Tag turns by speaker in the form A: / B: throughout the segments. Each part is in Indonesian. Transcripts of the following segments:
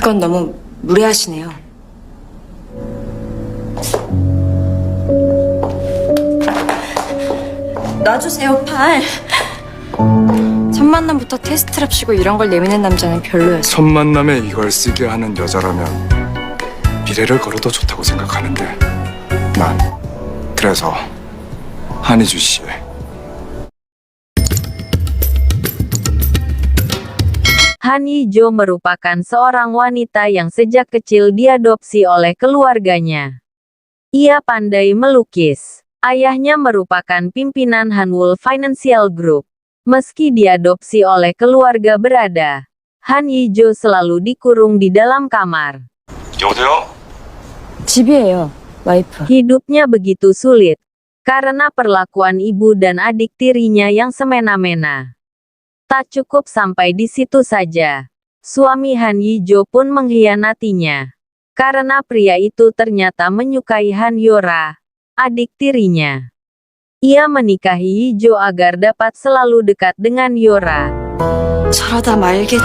A: 그건 너무 무례하시네요. 놔주세요, 팔. 첫 만남부터 테스트랍시고 이런 걸 내미는 남자는 별로였어.
B: 첫 만남에 이걸 쓰게 하는 여자라면 미래를 걸어도 좋다고 생각하는데 난 그래서 한희주 씨
C: Han Hee-jo merupakan seorang wanita yang sejak kecil diadopsi oleh keluarganya. Ia pandai melukis. Ayahnya merupakan pimpinan Hanwoo Financial Group. Meski diadopsi oleh keluarga berada, Han Hee-jo selalu dikurung di dalam kamar.
B: 여보세요?
A: 집이에요, 와이프.
C: Hidupnya begitu sulit karena perlakuan ibu dan adik tirinya yang semena-mena. Tak cukup sampai di situ saja. Suami Han Hee-jo pun mengkhianatinya. Karena pria itu ternyata menyukai Han Yora, adik tirinya. Ia menikahi Hee-jo agar dapat selalu dekat dengan Yora.
A: 저러다 말겠...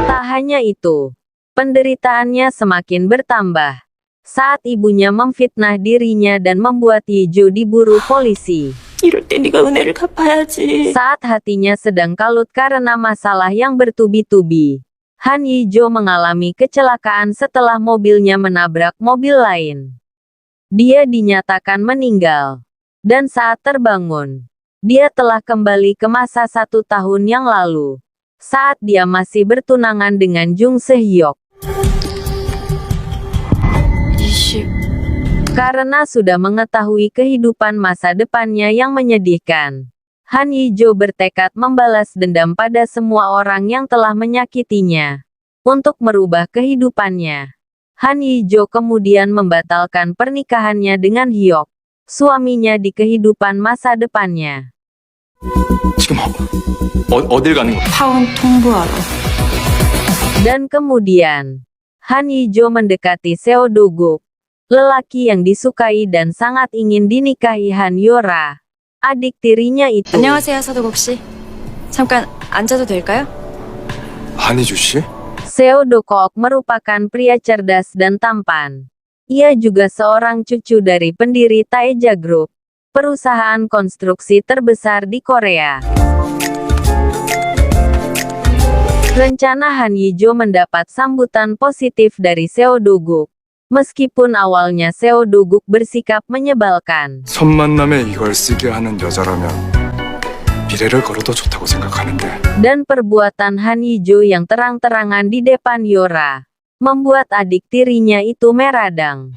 C: Tak hanya itu, penderitaannya semakin bertambah. Saat ibunya memfitnah dirinya dan membuat Hee-jo diburu polisi.
A: 이럴 때 네가 은혜를 갚아야지.
C: Saat hatinya sedang kalut karena masalah yang bertubi-tubi, Han Hee-jo mengalami kecelakaan setelah mobilnya menabrak mobil lain. Dia dinyatakan meninggal. Dan saat terbangun, dia telah kembali ke masa 1 tahun yang lalu, saat dia masih bertunangan dengan Jung Se-hyuk. Karena sudah mengetahui kehidupan masa depannya yang menyedihkan, Han Hee-jo bertekad membalas dendam pada semua orang yang telah menyakitinya. Untuk merubah kehidupannya, Han Hee-jo kemudian membatalkan pernikahannya dengan Hyuk, suaminya di kehidupan masa depannya.
B: 지금 어딜 가는 거야?
A: 파혼 통보하러.
C: Dan kemudian, Han Hee-jo mendekati Seo Do-guk, lelaki yang disukai dan sangat ingin dinikahi Han Yora, adik tirinya itu.
A: 안녕하세요, 서도국 씨. 잠깐 앉아도 될까요?
B: 한희주 씨?
C: Seo Do-guk merupakan pria cerdas dan tampan. Ia juga seorang cucu dari pendiri Taeja Group, perusahaan konstruksi terbesar di Korea. Rencana Han Hee-jo mendapat sambutan positif dari Seo Do-guk. Meskipun awalnya Seo Do-guk bersikap menyebalkan.
B: 첫 만남에 이걸 쓰게 하는 여자라면 미래를 걸어도 좋다고 생각하는데
C: Dan perbuatan Han Hee-jo yang terang-terangan di depan Yora, membuat adik tirinya itu meradang.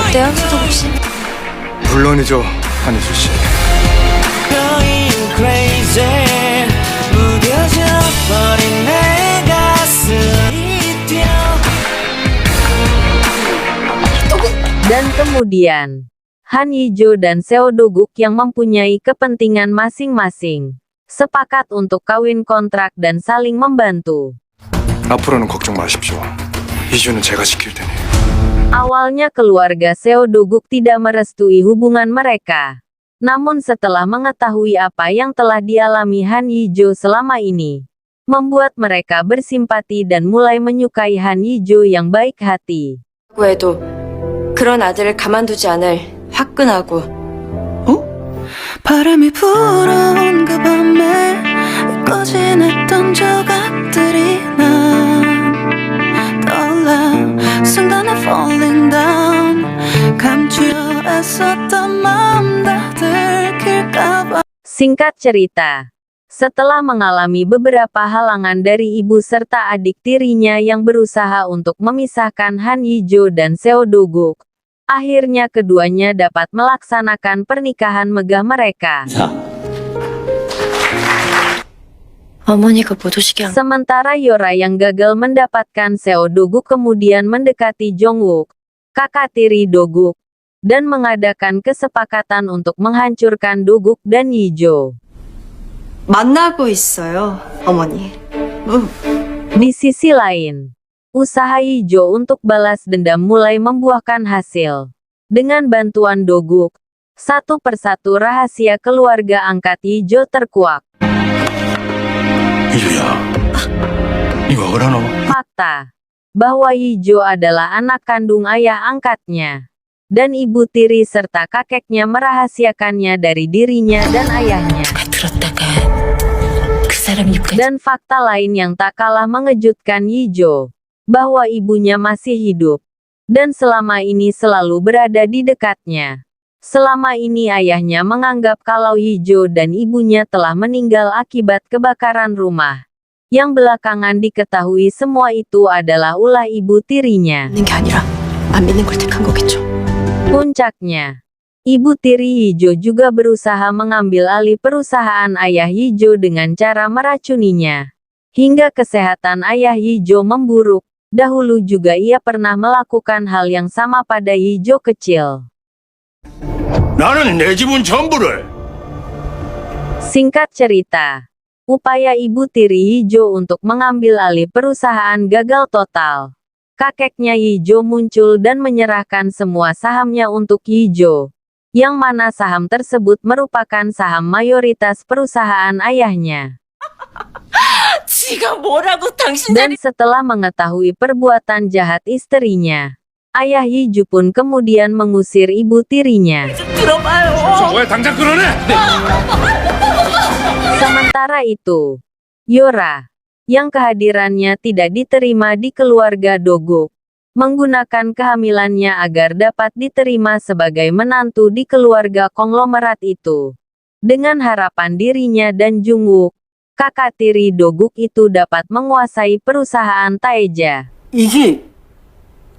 A: 어때요, 서도국 씨?
B: 물론이죠, 한희주 씨.
C: Dan kemudian, Han Hee-jo dan Seo Do-guk yang mempunyai kepentingan masing-masing, sepakat untuk kawin kontrak dan saling membantu.
B: 앞으로는 걱정 마십시오. 희주는 제가 지킬 테니.
C: Awalnya keluarga Seo Do-guk tidak merestui hubungan mereka. Namun setelah mengetahui apa yang telah dialami Han Hee-jo selama ini, membuat mereka bersimpati dan mulai menyukai Han Hee-jo yang baik hati.
A: 해도 그런 아들을 가만두지 않을 화끈하고.
D: 바람이 불어온 그 밤에 잊고 지냈던 조각들이 난 떠올라 순간에 falling down 감추려 애썼던 마음 다 들킬까봐.
C: Singkat cerita, setelah mengalami beberapa halangan dari ibu serta adik tirinya yang berusaha untuk memisahkan Han Hee-jo dan Seo Do-guk, akhirnya keduanya dapat melaksanakan pernikahan megah mereka.
A: 어머니가 못 오시게 한...
C: Sementara Yora yang gagal mendapatkan Seo Do-guk kemudian mendekati Jong-wook, kakak tiri Do-guk, dan mengadakan kesepakatan untuk menghancurkan Do-guk dan Hee-jo.
A: 만나고 있어요, 어머니.
C: Di sisi lain, usaha Hee-jo untuk balas dendam mulai membuahkan hasil. Dengan bantuan Do-guk, Satu persatu rahasia keluarga angkat Yijo terkuak.
B: 이주야, 이거 어라노?
C: Fakta bahwa Yijo adalah anak kandung ayah angkatnya. Dan ibu tiri serta kakeknya merahasiakannya dari dirinya dan ayahnya. Dan fakta lain yang tak kalah mengejutkan Yijo, bahwa ibunya masih hidup. Dan selama ini selalu berada di dekatnya. Selama ini ayahnya menganggap kalau Yijo dan ibunya telah meninggal akibat kebakaran rumah. Yang belakangan diketahui semua itu adalah ulah ibu tirinya.
E: 믿는 게 아니라 안 믿는 걸 택한 거겠죠.
C: Puncaknya, ibu tiri Yijo juga berusaha mengambil alih perusahaan ayah Yijo dengan cara meracuninya. Hingga kesehatan ayah Yijo memburuk. Dahulu juga ia pernah melakukan hal yang sama pada Yijo kecil.
B: 나는 내 지분 전부를
C: Singkat cerita, upaya ibu tiri Yijo untuk mengambil alih perusahaan gagal total. Kakeknya Yijo muncul dan menyerahkan semua sahamnya untuk Yijo, yang mana saham tersebut merupakan saham mayoritas perusahaan ayahnya.
E: 지가 뭐라고 당신
C: Dan setelah mengetahui perbuatan jahat istrinya, ayah Yijo pun kemudian mengusir ibu tirinya.
E: 들어봐요.
B: 왜 당장 끌어내?
C: Sementara itu, Yora, yang kehadirannya tidak diterima di keluarga Doguk, menggunakan kehamilannya agar dapat diterima sebagai menantu di keluarga konglomerat itu. Dengan harapan dirinya dan Jungwook, kakak tiri Doguk itu dapat menguasai perusahaan Taeja.
E: 이게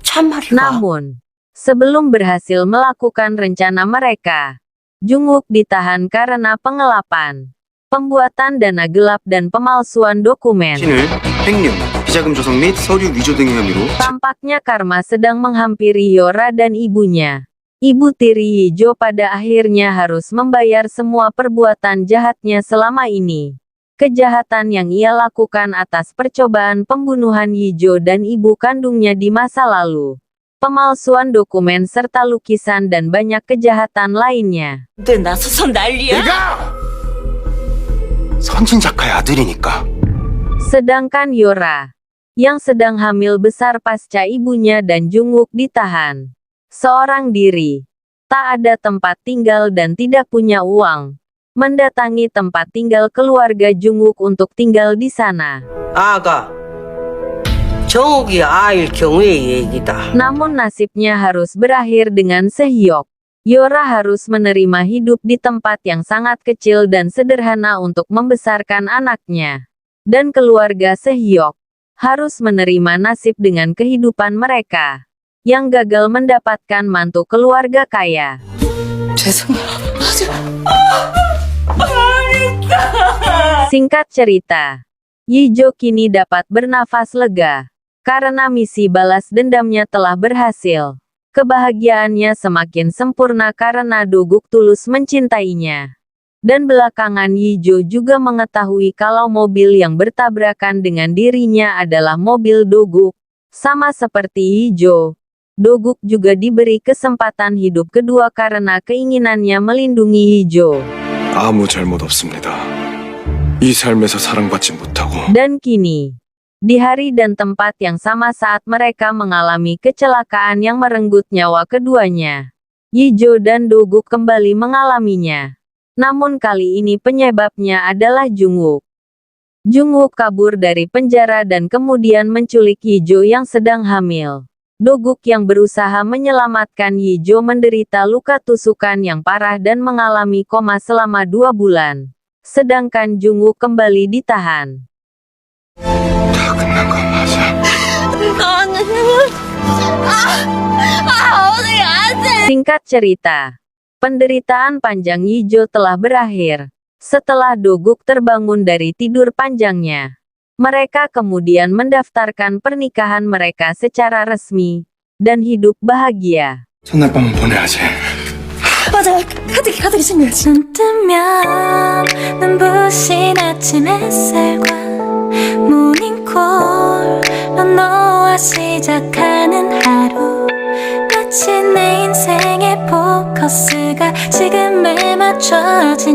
E: 참말이야.
C: Namun, sebelum berhasil melakukan rencana mereka, Jungwook ditahan karena pengelapan, pembuatan dana gelap dan pemalsuan dokumen.
F: 신을 횡령, 비자금 조성 및 서류 위조 등의 혐의로
C: Tampaknya karma sedang menghampiri Yora dan ibunya. Ibu tiri Yijo pada akhirnya harus membayar semua perbuatan jahatnya selama ini. Kejahatan yang ia lakukan atas percobaan pembunuhan Yijo dan ibu kandungnya di masa lalu. Pemalsuan dokumen serta lukisan dan banyak kejahatan lainnya.
E: 내 나서서 난리야.
B: 내가
F: 선진 작가의 아들이니까.
C: Sedangkan Yora, yang sedang hamil besar pasca ibunya dan Jungwook ditahan. Seorang diri, tak ada tempat tinggal dan tidak punya uang. Mendatangi tempat tinggal keluarga Jungwook untuk tinggal di sana.
G: 아가 정욱이 아일 경우의 얘기다.
C: Namun nasibnya harus berakhir dengan Sehyok. Yora harus menerima hidup di tempat yang sangat kecil dan sederhana untuk membesarkan anaknya. Dan keluarga Sehyok harus menerima nasib dengan kehidupan mereka, yang gagal mendapatkan mantu keluarga kaya.
E: 죄송해요.
C: Singkat cerita, Yijo kini dapat bernafas lega, karena misi balas dendamnya telah berhasil. Kebahagiaannya semakin sempurna karena Doguk tulus mencintainya. Dan belakangan Yijo juga mengetahui kalau mobil yang bertabrakan dengan dirinya adalah mobil Doguk. Sama seperti Yijo, Doguk juga diberi kesempatan hidup kedua karena keinginannya melindungi Yijo.
B: 아무 잘못 없습니다. 이 삶에서 사랑받지 못하고
C: Dan kini, di hari dan tempat yang sama saat mereka mengalami kecelakaan yang merenggut nyawa keduanya, Yijo dan Doguk kembali mengalaminya. Namun kali ini penyebabnya adalah Jungwook. Jungwook kabur dari penjara dan kemudian menculik Yijo yang sedang hamil. Doguk yang berusaha menyelamatkan Yijo menderita luka tusukan yang parah dan mengalami koma selama 2 bulan. Sedangkan Jungwook kembali ditahan.
B: 다 끝난 거 맞아.
E: 어디 안 돼.
C: Singkat cerita, penderitaan panjang Yijo telah berakhir. Setelah Doguk terbangun dari tidur panjangnya, mereka kemudian mendaftarkan pernikahan mereka secara resmi dan hidup bahagia.
B: 첫날 밤은 보내야지.
E: 맞아. 카드기 챙겨야지.
D: 눈 뜨면 눈부신 아침 햇살과 모닝콜로 너와 시작하는 하루 마치 내 인생의 보컬 코스가 지금에 맞춰진